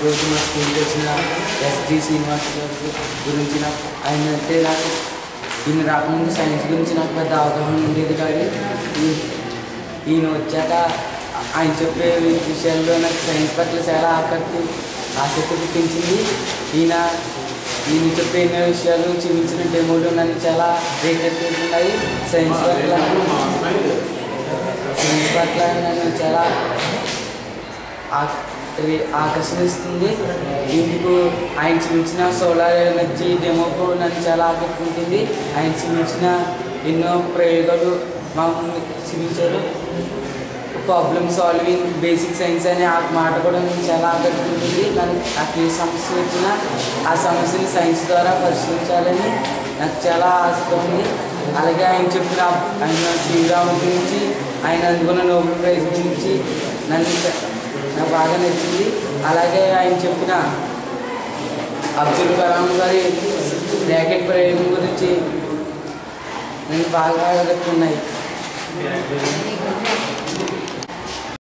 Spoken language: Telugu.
ఈరోజు మా స్కూల్కి వచ్చిన ఎస్జి శ్రీనివాస్ గారి గురించి ఆయన అంటే నాకు ఈయన రాకముందు సైన్స్ గురించి నాకు పెద్ద అవగాహన ఉండేది. కానీ ఈయన వచ్చాక ఆయన చెప్పే విషయాల్లో నాకు సైన్స్ పట్ల చాలా ఆసక్తి పుట్టించింది. ఈయన చెప్పే ఎన్నో విషయాలు చూపించిన డెమోలు నన్ను చాలా రేకెత్తిస్తున్నాయి. సైన్స్ పట్ల నన్ను చాలా ఆకర్షణిస్తుంది. ఇందుకు ఆయన చూపించిన సోలార్ ఎనర్జీ డెమోకు నన్ను చాలా ఆకట్టుకుంటుంది. ఆయన చూపించిన ఎన్నో ప్రయోగాలు మా చూపించారు. ప్రాబ్లమ్ సాల్వింగ్, బేసిక్ సైన్స్ అనే ఆ మాట కూడా నేను చాలా ఆకట్టుకుంటుంది. నాకు ఏ సమస్య వచ్చినా ఆ సమస్యని సైన్స్ ద్వారా పరిశీలించాలని నాకు చాలా ఆసక్తి ఉంది. అలాగే ఆయన చెప్పిన ఆయన శ్రీరాముడి గురించి, ఆయన అందుకున్న నోబెల్ ప్రైజ్ గురించి నాకు బాగా నచ్చింది. అలాగే ఆయన చెప్పిన అబ్దుల్ కలాం గారి ర్యాకెట్ ప్రయోగం గురించి నేను బాగా ఆకట్టుకున్నాయి.